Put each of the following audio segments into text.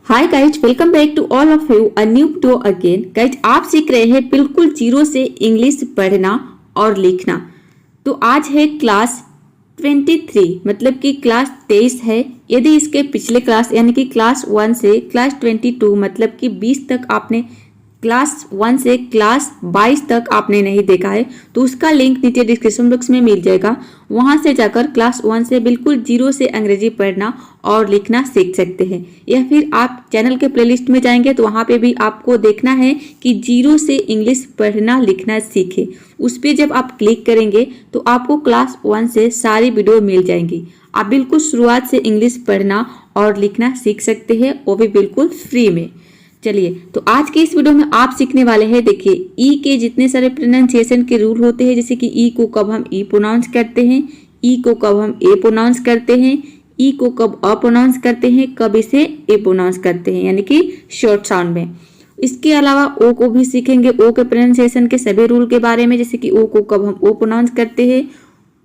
Hi guys, welcome back to all of you a new video again. Guys, आप सीख रहे हैं बिल्कुल जीरो से इंग्लिश पढ़ना और लिखना। तो आज है क्लास 23, मतलब कि क्लास 23 है। यदि इसके पिछले क्लास यानी कि क्लास 1 से क्लास 22 मतलब कि 20 तक आपने क्लास 1 से क्लास 22 तक आपने नहीं देखा है तो उसका लिंक नीचे डिस्क्रिप्शन बॉक्स में मिल जाएगा। वहां से जाकर क्लास 1 से बिल्कुल जीरो से अंग्रेजी पढ़ना और लिखना सीख सकते हैं। या फिर आप चैनल के प्लेलिस्ट में जाएंगे तो वहां पे भी आपको देखना है कि जीरो से इंग्लिश पढ़ना लिखना सीखे। उस पर जब आप क्लिक करेंगे तो आपको क्लास 1 से सारी वीडियो मिल जाएंगी। आप बिल्कुल शुरुआत से इंग्लिश पढ़ना और लिखना सीख सकते हैं, वो भी बिल्कुल फ्री में। चलिए, तो आज के इस वीडियो में आप सीखने वाले हैं। देखिए, ई के जितने सारे प्रोनाउंसिएशन के रूल होते हैं, जैसे कि ई को कब हम ई प्रोनाउंस करते हैं, ई को कब हम ए प्रोनाउंस करते हैं, ई को कब अ प्रोनाउंस करते हैं, कब इसे ए प्रोनाउंस करते हैं यानी कि शॉर्ट साउंड में। इसके अलावा ओ को भी सीखेंगे, ओ के प्रोनाउंसिएशन के सभी रूल के बारे में, जैसे कि ओ को कब हम ओ प्रोनाउंस करते हैं,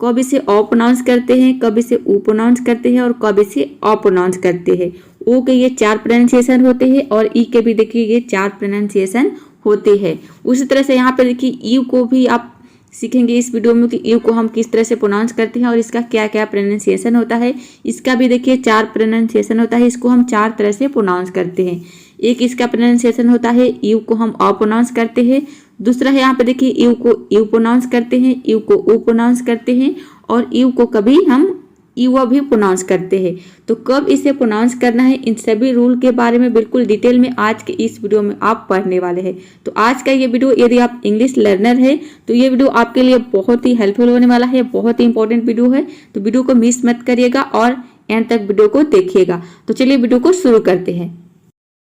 कब इसे अ प्रोनाउंस करते हैं, कब इसे उ प्रोनाउंस करते हैं और कब इसे अ प्रोनाउंस करते हैं। ओ के ये 4 प्रोनाउंसिएशन होते हैं और ई के भी देखिए ये 4 प्रोनाउंसिएशन होते हैं। उसी तरह से यहाँ पे देखिए यू को भी आप सीखेंगे इस वीडियो में कि यू को हम किस तरह से प्रोनाउंस करते हैं और इसका क्या क्या प्रोनाउंसिएशन होता है। इसका भी देखिए 4 प्रोनाउंसिएशन होता है, इसको हम 4 तरह से प्रोनाउंस करते हैं। एक इसका प्रोनाउंसिएशन होता है यू को हम अ प्रोनाउंस करते हैं। दूसरा है यहाँ पे देखिए यू को यू प्रोनाउंस करते हैं, यू को उ प्रोनाउंस करते हैं और यू को कभी हम यू भी प्रोनाउंस करते हैं। तो कब इसे प्रोनाउंस करना है, इन सभी रूल के बारे में बिल्कुल डिटेल में आज के इस वीडियो में आप पढ़ने वाले हैं। तो आज का ये वीडियो, यदि आप इंग्लिश लर्नर है तो ये वीडियो आपके लिए बहुत ही हेल्पफुल होने वाला है, बहुत ही इंपॉर्टेंट वीडियो है। तो वीडियो को मिस मत करिएगा और एंड तक वीडियो को देखिएगा। तो चलिए वीडियो को शुरू करते हैं।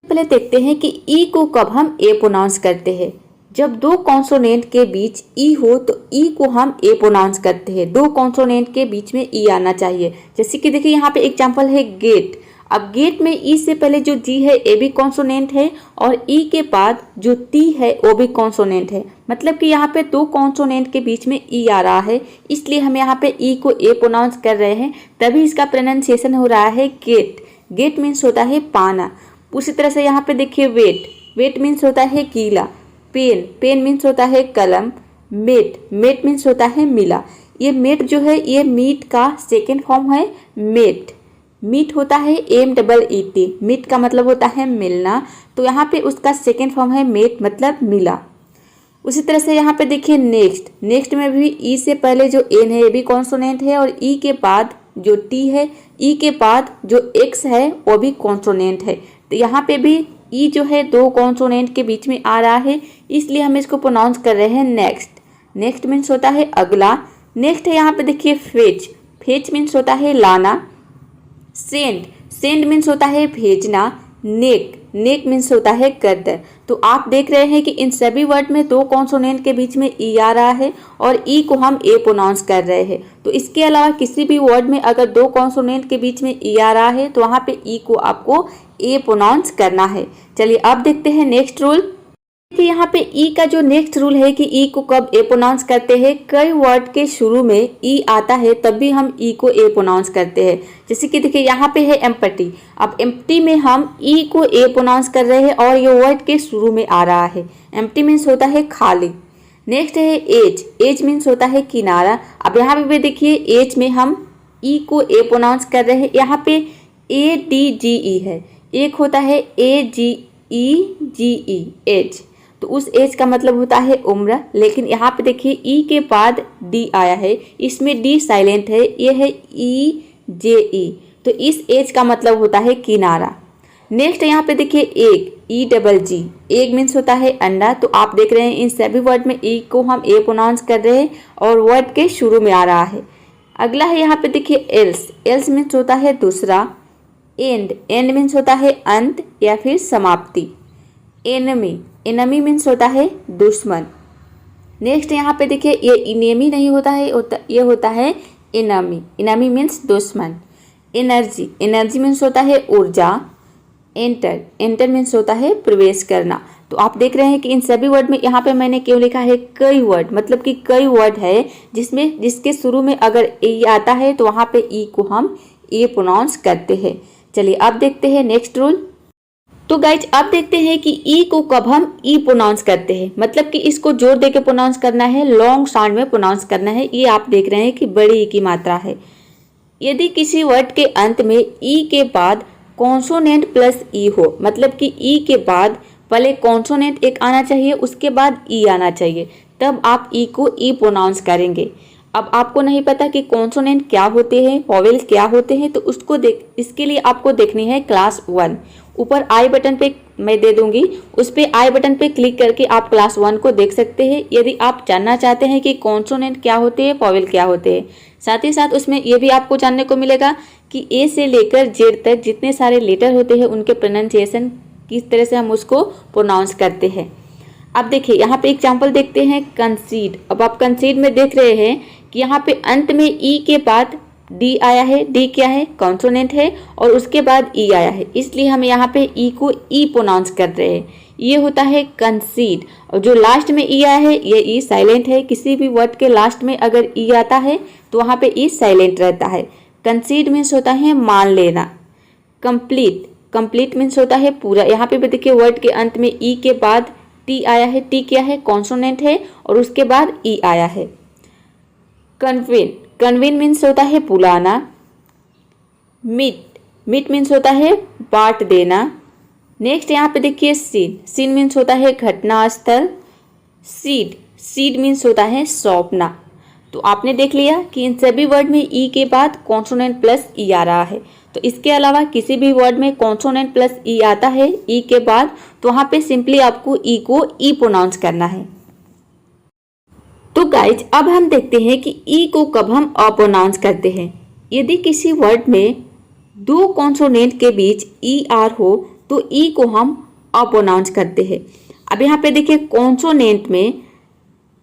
पहले देखते हैं कि ई को कब हम ए प्रोनाउंस करते हैं। जब दो कॉन्सोनेंट के बीच ई हो तो ई को हम ए प्रोनाउंस करते हैं। दो कॉन्सोनेंट के बीच में ई आना चाहिए। जैसे कि देखिए यहाँ पे एग्जांपल है गेट। अब गेट में ई से पहले जो जी है ए भी कॉन्सोनेंट है और ई के बाद जो टी है वो भी कॉन्सोनेंट है। मतलब कि यहाँ पे दो कॉन्सोनेंट के बीच में ई आ रहा है, इसलिए हम यहाँ पे ई को ए प्रोनाउंस कर रहे हैं, तभी इसका प्रोनाउंसिएशन हो रहा है गेट। गेट मीन्स होता है पाना। उसी तरह से यहाँ पे देखिए वेट। वेट मीन्स होता है गीला। पेन। पेन मीन्स होता है कलम। मेट। मेट मीन्स होता है मिला। ये मेट जो है ये मीट का सेकेंड फॉर्म है मेट। मीट होता है MEAT। मीट का मतलब होता है मिलना, तो यहाँ पे उसका सेकेंड फॉर्म है मेट, मतलब मिला। उसी तरह से यहाँ पे देखिए नेक्स्ट। नेक्स्ट में भी ई से पहले जो एन है ये भी कॉन्सोनेंट है और ई के बाद जो टी है, ई के बाद जो एक्स है वो भी कॉन्सोनेंट है। तो यहाँ पे भी ई जो है दो कॉन्सोनेंट के बीच में आ रहा है, इसलिए हम इसको प्रोनाउंस कर रहे हैं नेक्स्ट। नेक्स्ट मीन्स होता है अगला। नेक्स्ट है यहाँ पे देखिए फेच। फेच मीन्स होता है लाना। सेंड। सेंड मीन्स होता है भेजना। नेक। नेक मीन्स होता है गर्दन। तो आप देख रहे हैं कि इन सभी वर्ड में दो कॉन्सोनेंट के बीच में ई आ रहा है और ई को हम ए प्रोनाउंस कर रहे हैं। तो इसके अलावा किसी भी वर्ड में अगर दो कॉन्सोनेंट के बीच में ई आ रहा है तो वहाँ पे ई को आपको ए प्रोनाउंस करना है। चलिए अब देखते हैं नेक्स्ट रूल कि यहाँ पे ई का जो नेक्स्ट रूल है कि ई को कब ए प्रोनाउंस करते हैं। कई वर्ड के शुरू में ई आता है तब भी हम ई को ए प्रोनाउंस करते हैं। जैसे कि देखिए यहाँ पे है एम्प्टी। अब एम्प्टी में हम ई को ए प्रोनाउंस कर रहे हैं और ये वर्ड के शुरू में आ रहा है। एम्प्टी मीन्स होता है खाली। नेक्स्ट है एज। एज मीन्स होता है किनारा। अब यहाँ पे भी देखिए एज में हम ई को ए प्रोनाउंस कर रहे हैं। यहाँ पे ADGE है। एक होता है AGEGE एज, तो उस एज का मतलब होता है उम्र। लेकिन यहाँ पे देखिए ई के बाद डी आया है, इसमें डी साइलेंट है, ये है EJE, तो इस एज का मतलब होता है किनारा। नेक्स्ट यहाँ पे देखिए एग। EGG। एग मीन्स होता है अंडा। तो आप देख रहे हैं इन सभी वर्ड में ई को हम ए प्रोनाउंस कर रहे हैं और वर्ड के शुरू में आ रहा है। अगला है यहाँ पे देखिए एल्स। एल्स मीन्स होता है दूसरा। एंड। एंड मीन्स होता है अंत या फिर समाप्ति। एनमी। एनमी मीन्स होता है दुश्मन। नेक्स्ट यहाँ पे देखिए ये इनेमी नहीं होता है, ये होता है एनमी। एनमी मीन्स दुश्मन। एनर्जी। एनर्जी मीन्स होता है ऊर्जा। एंटर। एंटर मीन्स होता है प्रवेश करना। तो आप देख रहे हैं कि इन सभी वर्ड में यहाँ पे मैंने क्यों लिखा है कई वर्ड, मतलब कि कई वर्ड है जिसके शुरू में अगर ई आता है तो वहाँ पे ई को हम ए प्रोनाउंस करते हैं। चलिए अब देखते हैं नेक्स्ट रूल। तो गाइज अब देखते हैं कि ई को कब हम ई प्रोनाउंस करते हैं, मतलब कि इसको जोर देके प्रोनाउंस करना है, लॉन्ग साउंड में प्रोनाउंस करना है। ये आप देख रहे हैं कि बड़ी ई की मात्रा है। यदि किसी वर्ड के अंत में ई के बाद कॉन्सोनेंट प्लस ई हो, मतलब कि ई के बाद पहले कॉन्सोनेंट एक आना चाहिए, उसके बाद ई आना चाहिए, तब आप ई को ई प्रोनाउंस करेंगे। अब आपको नहीं पता कि कॉन्सोनेंट क्या होते हैं, वॉवेल क्या होते हैं, तो उसको इसके लिए आपको देखनी है क्लास 1। ऊपर आई बटन पे मैं दे दूंगी, उस पे आई बटन पे क्लिक करके आप क्लास 1 को देख सकते हैं, यदि आप जानना चाहते हैं कि कॉन्सोनेंट क्या होते हैं, वॉवेल क्या होते हैं। साथ ही साथ उसमें ये भी आपको जानने को मिलेगा कि ए से लेकर जेड तक जितने सारे लेटर होते हैं उनके प्रोनाउंसिएशन किस तरह से हम उसको प्रोनाउंस करते हैं। अब देखिए यहाँ पे एग्जाम्पल देखते हैं, कंसीड। अब आप कंसीड में देख रहे हैं कि यहाँ पे अंत में ई के बाद डी आया है। डी क्या है? कॉन्सोनेंट है, और उसके बाद ई आया है, इसलिए हम यहाँ पे ई को ई प्रोनाउंस कर रहे हैं। ये होता है कंसीड। और जो लास्ट में ई आया है ये ई साइलेंट है। किसी भी वर्ड के लास्ट में अगर ई आता है तो वहाँ पे ई साइलेंट रहता है। कंसीड मीन्स होता है मान लेना। कंप्लीट, कंप्लीट मीन्स होता है पूरा। यहाँ पे भी देखिए वर्ड के अंत में ई के बाद टी आया है। टी क्या है? कॉन्सोनेंट है, और उसके बाद ई आया है। कन्विन, कन्विन मीन्स होता है बुलाना। मीट, मीट मीन्स होता है बांट देना। नेक्स्ट यहाँ पे देखिए सीन, सीन मीन्स होता है घटना स्थल। सीड, सीड मीन्स होता है सौंपना। तो आपने देख लिया कि इन सभी वर्ड में ई के बाद कॉन्सोनेंट प्लस ई आ रहा है। तो इसके अलावा किसी भी वर्ड में कॉन्सोनेंट प्लस ई आता है ई के बाद, तो वहाँ पे सिंपली आपको ई को ई प्रोनाउंस करना है। तो गाइज अब हम देखते हैं कि ई को कब हम अ प्रोनाउंस करते हैं। यदि किसी वर्ड में दो कॉन्सोनेंट के बीच ई आर हो तो ई को हम अ प्रोनाउंस करते हैं। अब यहाँ पे देखिए कॉन्सोनेंट में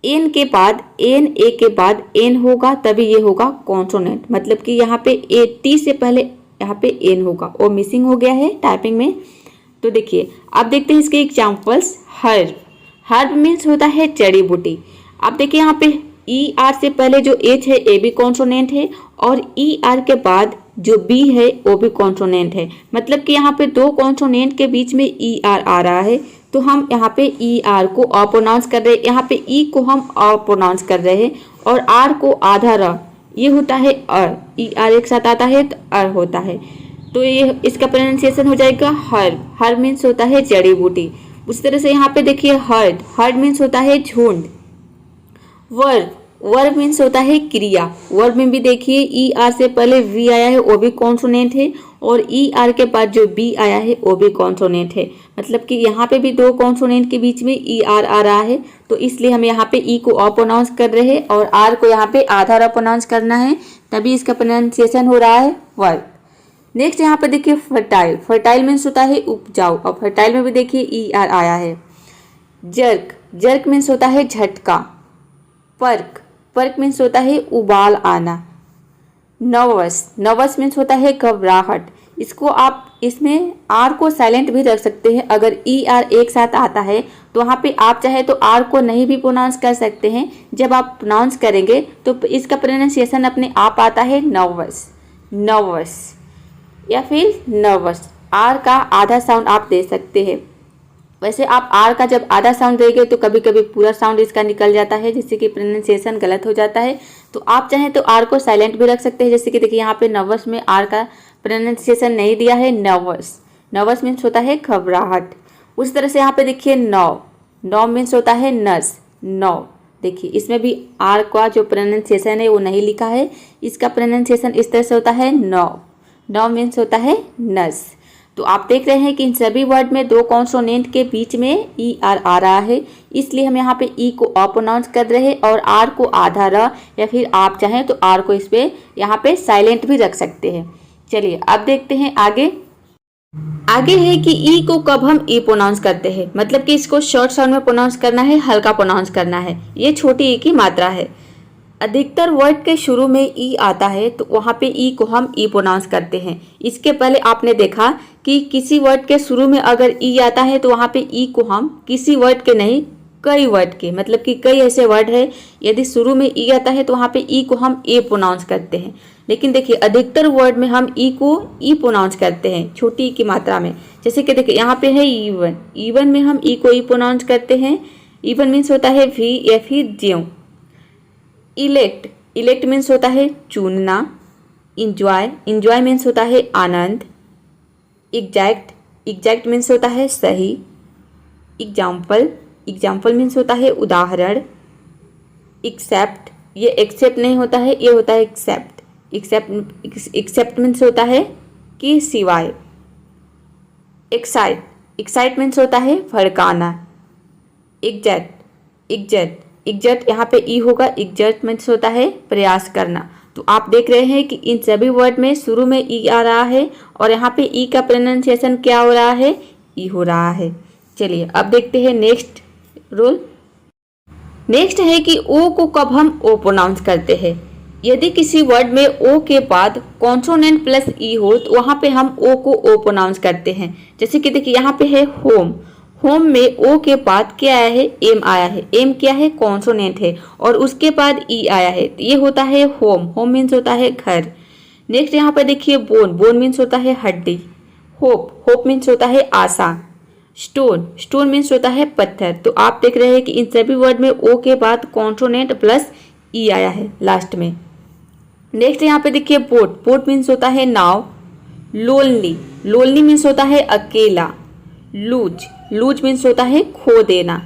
एन के बाद एन, ए के बाद एन होगा, तभी ये होगा कॉन्सोनेंट। मतलब कि यहाँ पे ए टी से पहले यहाँ पे एन होगा, वो मिसिंग हो गया है टाइपिंग में। तो देखिए अब देखते हैं इसके एग्जाम्पल्स। हर्ब, हर्ब मीन्स होता है जड़ी बूटी। अब देखिए यहाँ पे ई आर से पहले जो एच है ए भी कॉन्सोनेंट है, और ई आर के बाद जो बी है वो भी कॉन्सोनेंट है। मतलब कि यहाँ पे दो कॉन्सोनेंट के बीच में ई आर आ रहा है, तो हम यहाँ पे ई आर को अ प्रोनाउंस कर रहे हैं। यहाँ पे ई को हम अ प्रोनाउंस कर रहे हैं, और आर को आधा र, ये होता है अर। ई आर एक साथ आता है तो अर होता है। तो ये इसका प्रोनाउंसिएशन हो जाएगा हर्ब। हर्ब मीन्स होता है जड़ी बूटी। उस तरह से यहाँ पे देखिए हर्ड, हर्ड मीन्स होता है झुंड। वर्ब, वर्ब मीन्स होता है क्रिया। वर्ब में भी देखिए ई आर से पहले वी आया है, वो भी कॉन्सोनेंट है, और ई आर के बाद जो बी आया है वो भी कॉन्सोनेंट है। मतलब कि यहाँ पे भी दो कॉन्सोनेंट के बीच में ई आर आ रहा है, तो इसलिए हम यहाँ पे ई को अ प्रोनाउंस कर रहे हैं, और आर को यहाँ पे आधा र प्रोनाउंस करना है, तभी इसका प्रोनाउंसिएशन हो रहा है वर्ब। नेक्स्ट यहाँ पे देखिए फर्टाइल, फर्टाइल मीन्स होता है उपजाऊ, और फर्टाइल में भी देखिए ई आर आया है। जर्क, जर्क मीन्स होता है झटका। पर्क, पर्क मीन्स होता है उबाल आना। नर्वस, नर्वस मीन्स होता है घबराहट। इसको आप इसमें आर को साइलेंट भी रख सकते हैं। अगर ई आर एक साथ आता है तो वहाँ पे आप चाहे तो आर को नहीं भी प्रोनाउंस कर सकते हैं। जब आप प्रोनाउंस करेंगे तो इसका प्रोनाउंसिएशन अपने आप आता है नर्वस, नर्वस या फिर नर्वस। आर का आधा साउंड आप दे सकते हैं। वैसे आप आर का जब आधा साउंड देंगे तो कभी कभी पूरा साउंड इसका निकल जाता है, जिससे कि प्रोनाउंसिएशन गलत हो जाता है। तो आप चाहें तो आर को साइलेंट भी रख सकते हैं। जैसे कि देखिए यहाँ पे नर्वस में आर का प्रोनाउंसिएशन नहीं दिया है, नर्वस। नर्वस मीन्स होता है घबराहट। उस तरह से यहाँ पे देखिए नौ, नौ मीन्स होता है नस, नौ। देखिए इसमें भी आर का जो प्रोनाउंसिएशन है वो नहीं लिखा है। इसका प्रोनाउंसिएशन इस तरह से होता है नौ, नौ मीन्स होता है नस। तो आप देख रहे हैं कि इन सभी वर्ड में दो कॉन्सोनेंट के बीच में ई आर आ रहा है, इसलिए हम यहाँ पे ई को अ प्रोनाउंस कर रहे हैं, और आर को आधा र, या फिर आप चाहें तो आर को इस पे यहाँ पे साइलेंट भी रख सकते हैं। चलिए अब देखते हैं आगे। आगे है कि ई को कब हम ई प्रोनाउंस करते हैं। मतलब कि इसको शॉर्ट साउंड में प्रोनाउंस करना है, हल्का प्रोनाउंस करना है। ये छोटी ई की मात्रा है। अधिकतर वर्ड के शुरू में ई आता है तो वहाँ पे ई को हम ई प्रोनाउंस करते हैं। इसके पहले आपने देखा कि किसी वर्ड के शुरू में अगर ई आता है तो वहाँ पे ई को हम किसी वर्ड के नहीं, कई वर्ड के, मतलब कि कई ऐसे वर्ड है यदि शुरू में ई आता है तो वहाँ पे ई को हम ए प्रोनाउंस करते हैं। लेकिन देखिए अधिकतर वर्ड में हम ई को ई प्रोनाउंस करते हैं छोटी ई की मात्रा में। जैसे कि देखिए यहाँ पे है ईवन, ईवन में हम ई को ई प्रोनाउंस करते हैं। ईवन मीन्स होता है वी या फिर ज्यों। इलेक्ट, इलेक्ट मीन्स होता है चुनना। इंजॉय, इंजॉय मीन्स होता है आनंद। एग्जैक्ट, एग्जैक्ट मीन्स होता है सही। एग्जाम्पल, एग्जाम्पल मीन्स होता है उदाहरण। एक्सेप्ट, ये एक्सेप्ट नहीं होता है, ये होता है एक्सेप्ट। एक्सेप्ट, एक्सेप्ट मीन्स होता है कि सिवाय। एक्साइट, एक्साइट मीन्स होता है भड़काना। एग्जैक्ट, एग्जैक्ट, एग्जैक्ट यहाँ पे ई होगा। एग्जैक्ट मीन्स होता है प्रयास करना। तो आप देख रहे हैं कि इन सभी वर्ड में शुरू में ई आ रहा है और यहाँ पे ई का प्रोनाउंसिएशन क्या हो रहा है, ई हो रहा है। चलिए अब देखते हैं नेक्स्ट रूल। नेक्स्ट है कि ओ को कब हम ओ प्रोनाउंस करते हैं। यदि किसी वर्ड में ओ के बाद कॉन्सोनेंट प्लस ई हो तो वहाँ पे हम ओ को ओ प्रोनाउंस करते हैं। जैसे कि देखिए यहाँ पे है होम, होम में ओ के बाद क्या आया है, एम आया है। एम क्या है, कॉन्सोनेंट है और उसके बाद ई आया है, तो ये होता है होम। होम मीन्स होता है घर। नेक्स्ट यहाँ पे देखिए बोन, बोन मीन्स होता है हड्डी। होप, होप मीन्स होता है आशा। स्टोन, स्टोन मीन्स होता है पत्थर। तो आप देख रहे हैं कि इन सभी वर्ड में ओ के बाद कॉन्सोनेंट प्लस ई आया है लास्ट में। नेक्स्ट यहाँ पे देखिए बोट, बोट मीन्स होता है नाव। लोनली, लोनली मीन्स होता है अकेला। लूज, लूज मीन्स होता है खो देना।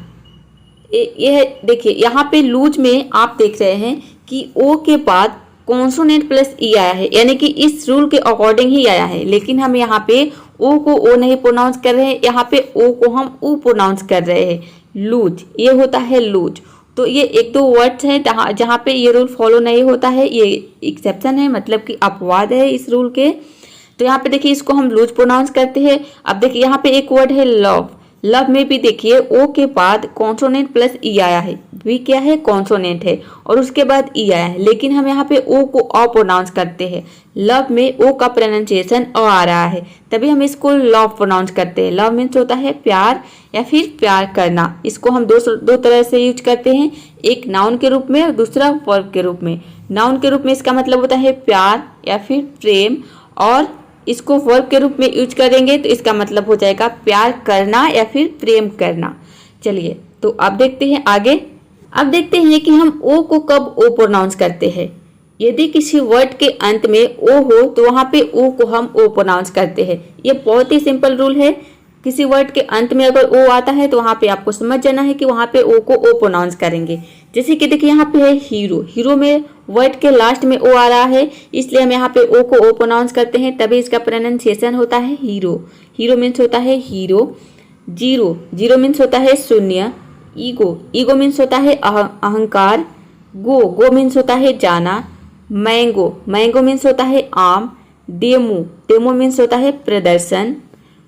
यह देखिए यहाँ पे लूज में आप देख रहे हैं कि ओ के बाद कॉन्सोनेंट प्लस ई आया है, यानी कि इस रूल के अकॉर्डिंग ही आया है। लेकिन हम यहाँ पे ओ को ओ नहीं प्रोनाउंस कर रहे हैं, यहाँ पे ओ को हम ऊ प्रोनाउंस कर रहे हैं। लूज, ये होता है लूज। तो ये एक दो वर्ड्स हैं जहाँ पे ये रूल फॉलो नहीं होता है, ये एक्सेप्शन है, मतलब कि अपवाद है इस रूल के। तो यहाँ पे देखिए इसको हम लूज प्रोनाउंस करते हैं। अब देखिए यहाँ पे एक वर्ड है लव, लव में भी देखिए ओ के बाद कॉन्सोनेंट प्लस ई आया है। वी क्या है, कॉन्सोनेंट है और उसके बाद ई आया है, लेकिन हम यहाँ पे ओ को अ प्रोनाउंस करते हैं। लव में ओ का प्रोनाउंसिएशन अ आ रहा है, तभी हम इसको लव प्रोनाउंस करते हैं। लव मीन्स होता है प्यार या फिर प्यार करना। इसको हम दो तरह से यूज करते हैं, एक नाउन के रूप में और दूसरा वर्ब के रूप में। नाउन के रूप में इसका मतलब होता है प्यार या फिर प्रेम, और इसको वर्ब के रूप में यूज करेंगे तो इसका मतलब हो जाएगा प्यार करना या फिर प्रेम करना। चलिए तो अब देखते हैं आगे। अब देखते हैं कि हम ओ को कब ओ प्रोनाउंस करते हैं। यदि किसी वर्ड के अंत में ओ हो तो वहाँ पे ओ को हम ओ प्रोनाउंस करते हैं। ये बहुत ही सिंपल रूल है। किसी वर्ड के अंत में अगर ओ आता है तो वहाँ पे आपको समझ जाना है कि वहाँ पे ओ को ओ प्रोनाउंस करेंगे। जैसे कि देखिए यहाँ पे है हीरो, हीरो में वर्ड के लास्ट में ओ आ रहा है, इसलिए हम यहाँ पे ओ को ओ प्रोनाउंस करते हैं, तभी इसका प्रोनाउंसिएशन होता है हीरो। हीरो मीन्स होता है हीरो। जीरो, जीरो मीन्स होता है शून्य। ईगो, ईगो मीन्स होता है अहंकार। गो, गो मीन्स होता है जाना। मैंगो, मैंगो मीन्स होता है आम। डेमो, डेमो मीन्स होता है प्रदर्शन।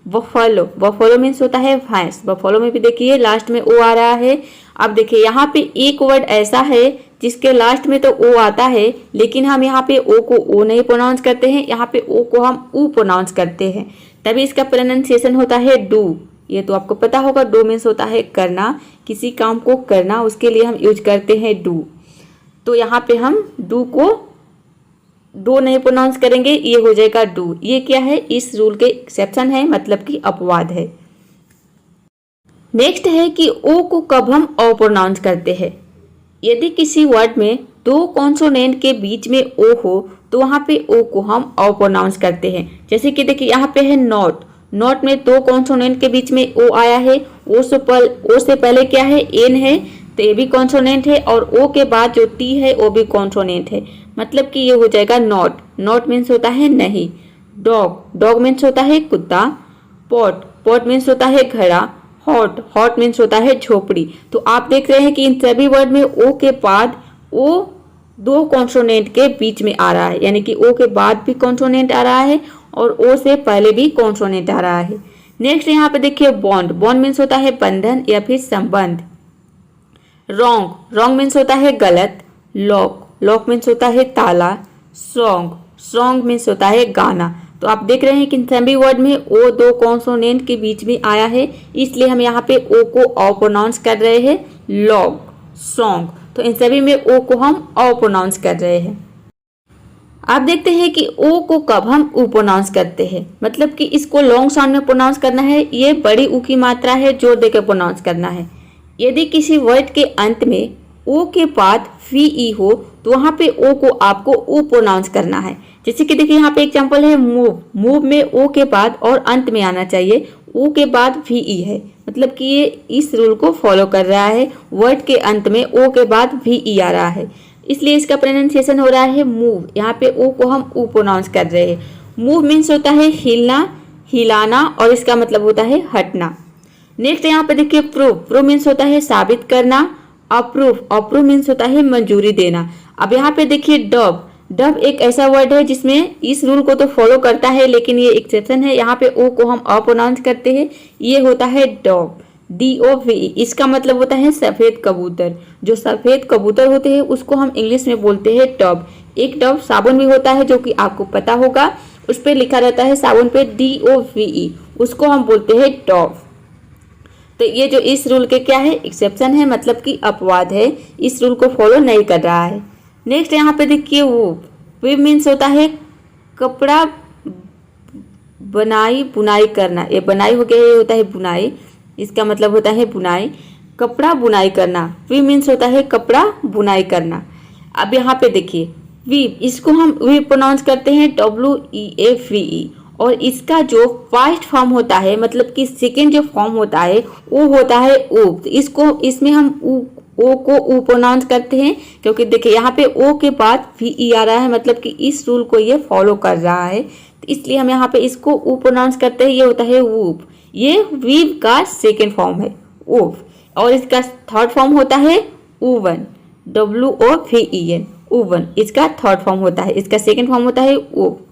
बफलो, बफलो मीन्स होता है भैंस। बफलो में भी देखिए लास्ट में ओ आ रहा है। अब देखिए यहाँ पे एक वर्ड ऐसा है जिसके लास्ट में तो ओ आता है, लेकिन हम यहाँ पे ओ को ओ नहीं प्रोनाउंस करते हैं, यहाँ पे ओ को हम ऊ प्रोनाउंस करते हैं, तभी इसका प्रोनाउंसिएशन होता है डू। ये तो आपको पता होगा, डू मीन्स होता है करना, किसी काम को करना, उसके लिए हम यूज करते हैं डू। तो यहाँ पे हम डू को डो नहीं प्रोनाउंस करेंगे, ये हो जाएगा डू। ये क्या है, इस रूल के एक्सेप्शन है, मतलब कि अपवाद है। नेक्स्ट है कि ओ को कब हम ओ प्रोनाउंस करते हैं। यदि किसी वर्ड में दो कॉन्सोनेंट के बीच में ओ हो तो वहाँ पे ओ को हम ओ प्रोनाउंस करते हैं। जैसे कि देखिए यहाँ पे है नॉट, नॉट में दो कॉन्सोनेंट के बीच में ओ आया है। ओ से पहले क्या है, एन है, तो ये भी कॉन्सोनेंट है, और ओ के बाद जो टी है वो भी कॉन्सोनेंट है, मतलब कि ये हो जाएगा नॉट। नॉट मीन्स होता है नहीं। डॉग, डॉग मीन्स होता है कुत्ता। पॉट, पॉट मीन्स होता है घड़ा। हॉट, हॉट मीन्स होता है झोपड़ी। तो आप देख रहे हैं कि इन सभी वर्ड में ओ के बाद ओ दो कॉन्सोनेंट के बीच में आ रहा है, यानी कि ओ के बाद भी कॉन्सोनेंट आ रहा है और ओ से पहले भी कॉन्सोनेंट आ रहा है। नेक्स्ट यहाँ पे देखिए बॉन्ड, बॉन्ड मीन्स होता है बंधन या फिर संबंध। रॉन्ग, रॉन्ग मीन्स होता है गलत। लॉक, लॉक मीन्स होता है ताला। सॉन्ग, सॉन्ग मीन्स होता है गाना। तो आप देख रहे हैं कि इन सभी वर्ड में ओ दो कॉन्सोनेंट के बीच में आया है, इसलिए हम यहाँ पे ओ को ऑ प्रोनाउंस कर रहे हैं। लॉग, सॉन्ग, तो इन सभी में ओ को हम ऑ प्रोनाउंस कर रहे हैं। आप देखते हैं कि ओ को कब हम ऊ प्रोनाउंस करते हैं, मतलब कि इसको लॉन्ग साउंड में प्रोनाउंस करना है। ये बड़ी ऊ की मात्रा है, जोर देकर प्रोनाउंस करना है। यदि किसी वर्ड के अंत में ओ के बाद वी ई हो तो वहाँ पे ओ को आपको ऊ प्रोनाउंस करना है। जैसे कि देखिए यहाँ पे एग्जांपल है मूव, मूव में ओ के बाद और अंत में आना चाहिए, ओ के बाद वी ई है, मतलब कि ये इस रूल को फॉलो कर रहा है। वर्ड के अंत में ओ के बाद वी ई आ रहा है, इसलिए इसका प्रोनाउंसिएशन हो रहा है मूव। यहाँ पे ओ को हम ऊ प्रोनाउंस कर रहे हैं। मूव मीन्स होता है हिलना, हिलाना, और इसका मतलब होता है हटना। नेक्स्ट यहाँ पे देखिए प्रूव, प्रूव मीन्स होता है साबित करना। अप्रूव, अप्रूव मीन्स होता है मंजूरी देना। अब यहाँ पे देखिए डब, डब एक ऐसा वर्ड है जिसमें इस रूल को तो फॉलो करता है, लेकिन ये एक्सेप्शन है। यहाँ पे ओ को हम अ प्रोनाउंस करते हैं, ये होता है डब, DOV। इसका मतलब होता है सफेद कबूतर। जो सफेद कबूतर होते हैं उसको हम इंग्लिश में बोलते हैं डब। एक डब साबुन भी होता है जो कि आपको पता होगा, उस पर लिखा रहता है साबुन पे DOVE, उसको हम बोलते हैं डब। तो ये जो इस रूल के क्या है, एक्सेप्शन है, मतलब कि अपवाद है, इस रूल को फॉलो नहीं कर रहा है। नेक्स्ट यहाँ पे देखिए वो मीन्स होता है कपड़ा बनाई बुनाई करना। ये बनाई हो गया, ये होता है बुनाई, इसका मतलब होता है बुनाई। कपड़ा बुनाई करना, वी मीन्स होता है कपड़ा बुनाई करना। अब यहाँ पे देखिए वी, इसको हम वी प्रोनाउंस करते हैं WEAVE, और इसका जो फर्स्ट फॉर्म होता है, मतलब कि सेकेंड जो फॉर्म होता है वो होता है ओ। तो इसमें हम ओ को ऊ प्रोनाउंस करते हैं, क्योंकि देखिए यहाँ पे ओ के बाद वी ई आ रहा है, मतलब कि इस रूल को ये फॉलो कर रहा है, तो इसलिए हम यहाँ पे इसको ऊ प्रोनाउंस करते हैं। ये होता है वूप, ये वीव का सेकेंड फॉर्म है वूप, और इसका थर्ड फॉर्म होता है ऊवन, WOVEN, ऊवन इसका थर्ड फॉर्म होता है। इसका सेकेंड फॉर्म होता है वूप।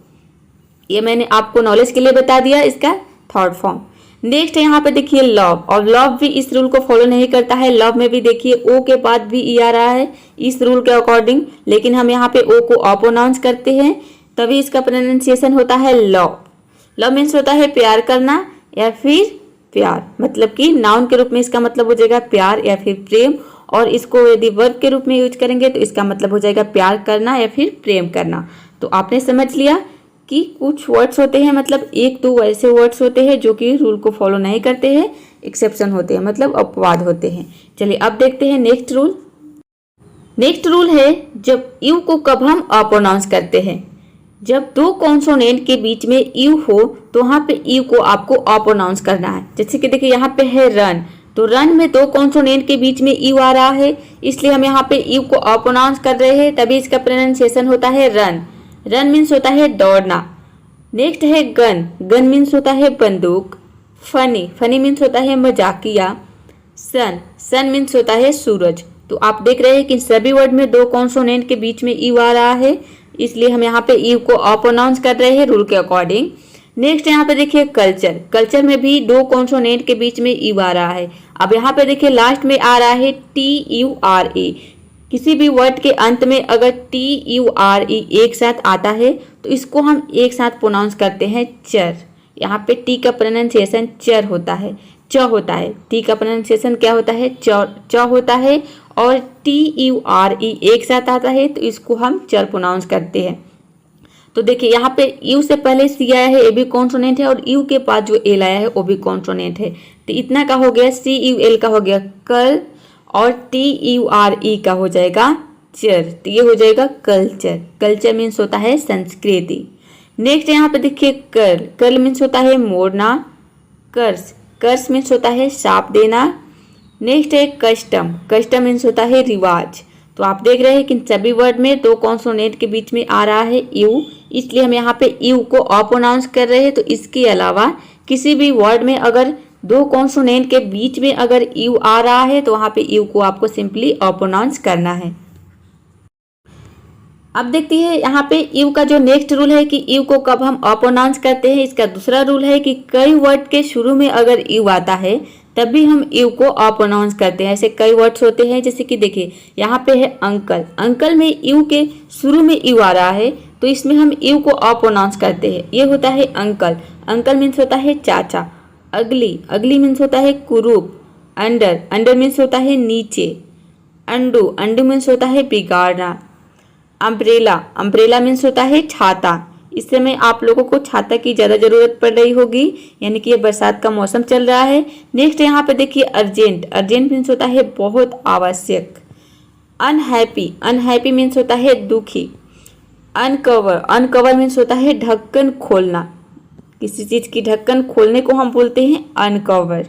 ये मैंने आपको नॉलेज के लिए बता दिया, इसका थर्ड फॉर्म। नेक्स्ट यहाँ पे देखिए लव, और लव भी इस रूल को फॉलो नहीं करता है। लव में भी देखिए ओ के बाद भी ई आ रहा है इस रूल के अकॉर्डिंग, लेकिन हम यहाँ पे ओ को अ प्रोनाउंस करते हैं, तभी इसका प्रोनाउंसिएशन होता है लव। लव मीन्स होता है प्यार करना या फिर प्यार, मतलब कि नाउन के रूप में इसका मतलब हो जाएगा प्यार या फिर प्रेम, और इसको यदि वर्ब के रूप में यूज करेंगे तो इसका मतलब हो जाएगा प्यार करना या फिर प्रेम करना। तो आपने समझ लिया कि कुछ वर्ड्स होते हैं, मतलब एक दो ऐसे वर्ड्स होते हैं जो कि रूल को फॉलो नहीं करते हैं, एक्सेप्शन होते हैं, मतलब अपवाद होते हैं। चलिए अब देखते हैं नेक्स्ट रूल। नेक्स्ट रूल है जब यू को कब हम अ प्रोनाउंस करते हैं। जब दो कॉन्सोनेंट के बीच में यू हो तो वहाँ पे यू को आपको अ प्रोनाउंस करना है। जैसे कि देखिए यहाँ पे है रन, तो रन में दो कॉन्सोनेंट के बीच में यू आ रहा है, इसलिए हम यहाँ पे यू को अ प्रोनाउंस कर रहे हैं, तभी इसका प्रोनाउंसिएशन होता है रन। रन मीन्स होता है दौड़ना। नेक्स्ट है गन, गन मीन्स होता है बंदूक। फनी, फनी मीन्स होता है मजाकिया। सन, सन मीन्स होता है सूरज। तो आप देख रहे हैं कि सभी वर्ड में दो कॉन्सोनेंट के बीच में यू आ रहा है, इसलिए हम यहाँ पे यू को अ प्रोनाउंस कर रहे हैं रूल के अकॉर्डिंग। नेक्स्ट यहाँ पे देखिए कल्चर, कल्चर में भी दो कॉन्सोनेंट के बीच में यू आ रहा है। अब यहाँ पे देखिए लास्ट में आ रहा है TURE। किसी भी वर्ड के अंत में अगर TURE एक साथ आता है तो इसको हम एक साथ प्रोनाउंस करते हैं चर। यहाँ पे टी का प्रोनाउंसिएशन चर होता है, च होता है। टी का प्रोनाउंसिएशन क्या होता है, च होता है, और TURE एक साथ आता है तो इसको हम चर प्रोनाउंस करते हैं। तो देखिए यहाँ पे यू से पहले सी आया है, ए भी कॉन्सोनेंट है, और यू के बाद जो एल आया है वो भी कॉन्सोनेंट है। तो इतना का हो गया, CUL का हो गया कल, और TURE का हो जाएगा चर, तो ये हो जाएगा कल्चर। कल्चर मीन्स होता है संस्कृति। नेक्स्ट यहाँ पे देखिए कर्ल, कर्ल मीन्स होता है मोड़ना। कर्स, कर्स मीन्स होता है शाप देना। नेक्स्ट है कस्टम, कस्टम मीन्स होता है रिवाज। तो आप देख रहे हैं कि सभी वर्ड में दो कॉन्सोनेंट के बीच में आ रहा है यू, इसलिए हम यहाँ पे यू को अ प्रोनाउंस कर रहे हैं। तो इसके अलावा किसी भी वर्ड में अगर दो कॉन्सोनेंट के बीच में अगर यू आ रहा है तो वहाँ पे यू को आपको सिंपली अ प्रोनाउंस करना है। अब देखते हैं यहाँ पे यू का जो नेक्स्ट रूल है कि यू को कब हम अ प्रोनाउंस करते हैं। इसका दूसरा रूल है कि कई वर्ड के शुरू में अगर यू आता है तब भी हम यू को अ प्रोनाउंस करते हैं। ऐसे कई वर्ड्स होते हैं, जैसे कि देखिए यहाँ पे है अंकल, अंकल में यू के शुरू में यू आ रहा है, तो इसमें हम यू को अ प्रोनाउंस करते हैं। ये होता है अंकल, अंकल मीन्स होता है चाचा। अगली, अगली मीन्स होता है कुरूप। अंडर, अंडर मीन्स होता है नीचे। अंडू, अंडू मीन्स होता है बिगाड़ना। अम्ब्रेला, अम्ब्रेला मीन्स होता है छाता। इस समय आप लोगों को छाता की ज़्यादा ज़रूरत पड़ रही होगी, यानी कि ये बरसात का मौसम चल रहा है। नेक्स्ट यहाँ पे देखिए अर्जेंट, अर्जेंट मीन्स होता है बहुत आवश्यक। अनहैप्पी, अनहैप्पी मीन्स होता है दुखी। अनकवर, अनकवर मीन्स होता है ढक्कन खोलना। किसी चीज़ की ढक्कन खोलने को हम बोलते हैं अनकवर।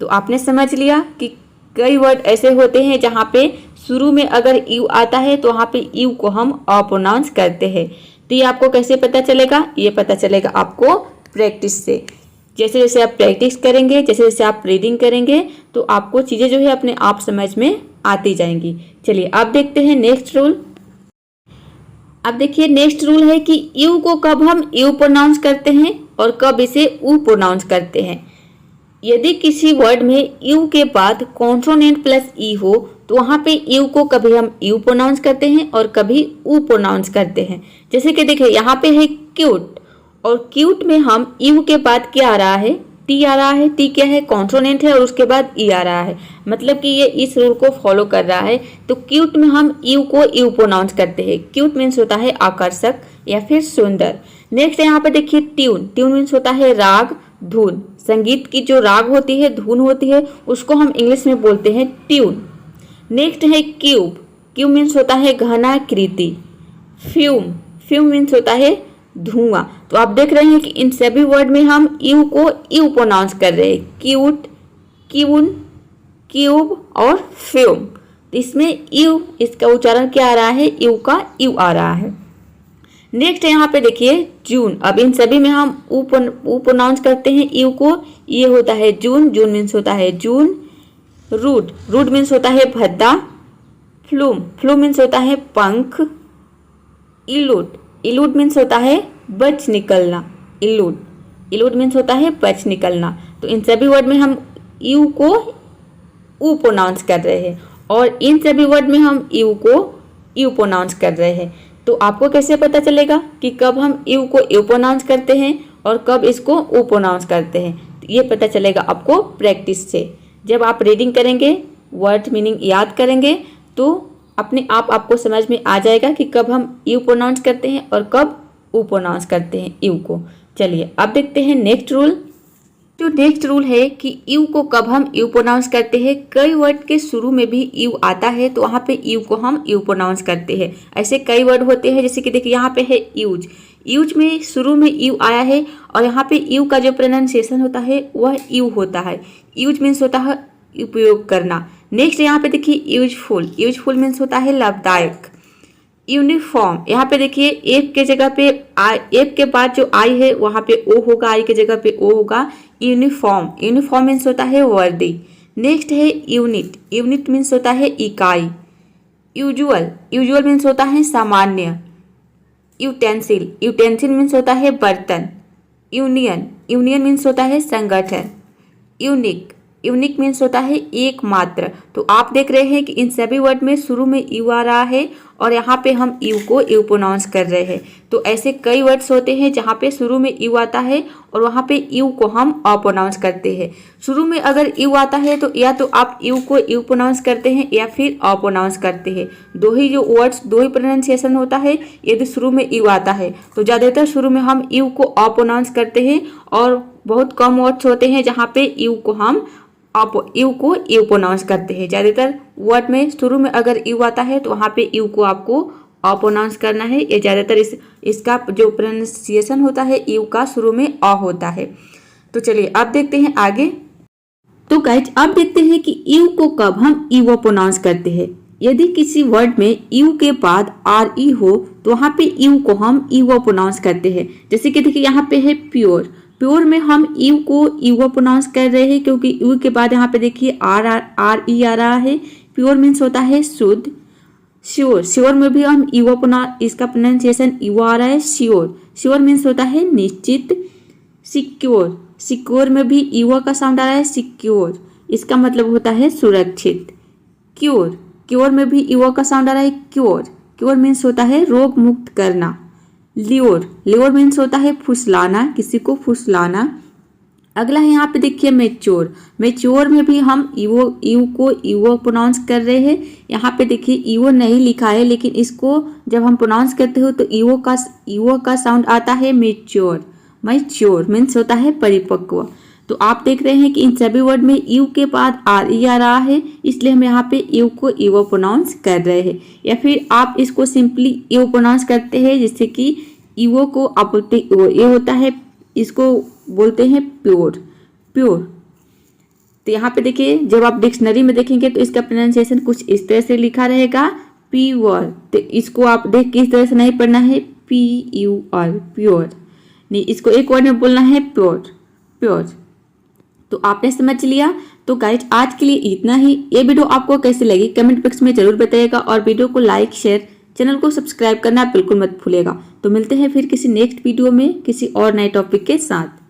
तो आपने समझ लिया कि कई वर्ड ऐसे होते हैं जहाँ पे शुरू में अगर यू आता है तो वहाँ पे यू को हम अ प्रोनाउंस करते हैं। तो ये आपको कैसे पता चलेगा? ये पता चलेगा आपको प्रैक्टिस से। जैसे जैसे आप प्रैक्टिस करेंगे, जैसे जैसे आप रीडिंग करेंगे, तो आपको चीज़ें जो है अपने आप समझ में आती जाएंगी। चलिए अब देखते हैं नेक्स्ट रूल। अब देखिए नेक्स्ट रूल है कि यू को कब हम यू प्रोनाउंस करते हैं और कब इसे ऊ प्रोनाउंस करते हैं। यदि किसी वर्ड में यू के बाद कॉन्सोनेंट प्लस ई हो तो वहाँ पे यू को कभी हम यू प्रोनाउंस करते हैं और कभी ऊ प्रोनाउंस करते हैं। जैसे कि देखिए यहाँ पे है क्यूट, और क्यूट में हम यू के बाद क्या आ रहा है? टी आ रहा है। टी क्या है? कॉन्सोनेंट है और उसके बाद ई आ रहा है, मतलब कि ये इस रूल को फॉलो कर रहा है। तो क्यूट में हम यू को यू प्रोनाउंस करते हैं। क्यूट मीन्स होता है आकर्षक या फिर सुंदर। नेक्स्ट यहाँ पे देखिए ट्यून, ट्यून मीन्स होता है राग, धुन। संगीत की जो राग होती है, धुन होती है, उसको हम इंग्लिश में बोलते हैं ट्यून। नेक्स्ट है क्यूब, क्यूब मीन्स होता है घनाकृति। फ्यूम, फ्यूम मीन्स होता है धुआं। तो आप देख रहे हैं कि इन सभी वर्ड में हम यू को यू प्रोनाउंस कर रहे हैं। क्यूट, क्यून, क्यूब और फ्यूम। इसमें यू, इसका उच्चारण क्या आ रहा है? यू का यू आ रहा है। नेक्स्ट यहाँ पे देखिए जून। अब इन सभी में हम ऊ प्रोनाउंस करते हैं यू को। ये होता है जून, जून मीन्स होता है जून। रूड, रूड मीन्स होता है भद्दा। फ्लूम, फ्लूम मीन्स होता है पंख। इलूड, इलूड मीन्स होता है बच निकलना। इलूड, इलूड मीन्स होता है बच निकलना। तो इन सभी वर्ड में हम यू को ऊ प्रोनाउंस कर रहे हैं और इन सभी वर्ड में हम यू को यू प्रोनाउंस कर रहे हैं। तो आपको कैसे पता चलेगा कि कब हम यू को यू प्रोनाउंस करते हैं और कब इसको ऊ प्रोनाउंस करते हैं? तो ये पता चलेगा आपको प्रैक्टिस से। जब आप रीडिंग करेंगे, वर्ड मीनिंग याद करेंगे, तो अपने आप आपको समझ में आ जाएगा कि कब हम यू प्रोनाउंस करते हैं और कब ऊ प्रोनाउंस करते हैं यू को। चलिए अब देखते हैं नेक्स्ट रूल। जो नेक्स्ट रूल है कि यू को कब हम यू प्रोनाउंस करते हैं। कई वर्ड के शुरू में भी यू आता है तो वहाँ पे यू को हम यू प्रोनाउंस करते हैं। ऐसे कई वर्ड होते हैं, जैसे कि देखिए यहाँ पे है यूज। यूज में शुरू में यू आया है और यहाँ पे यू का जो प्रोनाउंसिएशन होता है वह यू होता है। यूज मीन्स होता है उपयोग करना। नेक्स्ट यहाँ पे देखिए यूजफुल, यूजफुल मीन्स होता है लाभदायक। यूनिफॉर्म, यहाँ पे देखिए एफ के जगह पे आई, एफ के बाद जो आई है वहाँ पे ओ होगा, आई के जगह पे ओ होगा। यूनिफॉर्म, यूनिफॉर्म मीन्स होता है वर्दी। नेक्स्ट है यूनिट, यूनिट मीन्स होता है इकाई। यूजुअल, यूजुअल मीन्स होता है सामान्य। यूटेंसिल, यूटेंसिल मीन्स होता है बर्तन। यूनियन, यूनियन मीन्स होता है संगठन। यूनिक, यूनिक मीन्स होता है एकमात्र। तो आप देख रहे हैं कि इन सभी वर्ड में शुरू में यू आ रहा है और यहाँ पे हम यू को यू प्रोनाउंस कर रहे हैं। तो ऐसे कई वर्ड्स होते हैं जहाँ पे शुरू में यू आता है और वहाँ पे यू को हम अ प्रोनाउंस करते हैं। शुरू में अगर यू आता है तो या तो आप यू को यू प्रोनाउंस करते हैं या फिर अ प्रोनाउंस करते हैं। दो ही जो वर्ड्स, दो ही प्रोनाउंसिएशन होता है। यदि शुरू में यू आता है तो ज़्यादातर शुरू में हम यू को अ प्रोनाउंस करते हैं और बहुत कम वर्ड्स होते हैं जहाँ पे यू को हम यू को यू प्रोनाउंस करते हैं। ज़्यादातर वर्ड में शुरू में अगर यू आता है तो वहाँ पे यू को आपको अ प्रोनाउंस करना है। ये ज़्यादातर इसका जो प्रोनाउंसिएशन होता है यू का शुरू में अ होता है। तो चलिए अब देखते हैं आगे। तो गाइज अब देखते हैं कि यू को कब हम यू प्रोनाउंस करते हैं। यदि किसी वर्ड में यू के बाद आर ई हो तो वहाँ पे यू को हम यू प्रोनाउंस करते हैं। जैसे कि देखिए यहाँ पे है प्योर, प्योर में हम यू को यू प्रोनाउंस कर रहे हैं क्योंकि यू के बाद यहाँ पे देखिए आर ई आ रहा है। प्योर मीन्स होता है शुद्ध। श्योर, श्योर में भी हम यू इसका प्रोनाउंसिएशन यू आ रहा है। श्योर, श्योर मीन्स होता है निश्चित। सिक्योर, सिक्योर में भी यू का साउंड आ रहा है। सिक्योर इसका मतलब होता है सुरक्षित। क्योर, क्योर में भी यू का साउंड आ रहा है। क्योर, क्योर मीन्स होता है रोग मुक्त करना। ल्योर, ल्योर मीन्स होता है फुसलाना, किसी को फुसलाना। अगला है यहाँ पे देखिए मेच्योर, मेच्योर में भी हम ईवो यू को ईवो प्रोनाउंस कर रहे हैं। यहाँ पे देखिए ईवो नहीं लिखा है, लेकिन इसको जब हम प्रोनाउंस करते हो तो ईवो का साउंड आता है मेच्योर। मैच्योर मीन्स होता है परिपक्व। तो आप देख रहे हैं कि इन सभी वर्ड में यू के बाद आर ई आ रहा है, इसलिए हम यहाँ पे यू को ईवो प्रोनाउंस कर रहे हैं। या फिर आप इसको सिंपली यू प्रोनाउंस करते हैं, जिससे कि ईवो को आप बोलते ये होता है, इसको बोलते हैं प्योर, प्योर। तो यहाँ पे देखिए जब आप डिक्शनरी में देखेंगे तो इसका प्रोनाउंसिएशन कुछ इस तरह से लिखा रहेगा प्योर। तो इसको आप देख के इस तरह से नहीं पढ़ना है PUR, प्योर नहीं, इसको एक वर्ड में बोलना है प्योर, प्योर। तो आपने समझ लिया। तो गाइज आज के लिए इतना ही। ये वीडियो आपको कैसी लगी कमेंट बॉक्स में जरूर बताइएगा, और वीडियो को लाइक शेयर चैनल को सब्सक्राइब करना बिल्कुल मत भूलिएगा। तो मिलते हैं फिर किसी नेक्स्ट वीडियो में किसी और नए टॉपिक के साथ।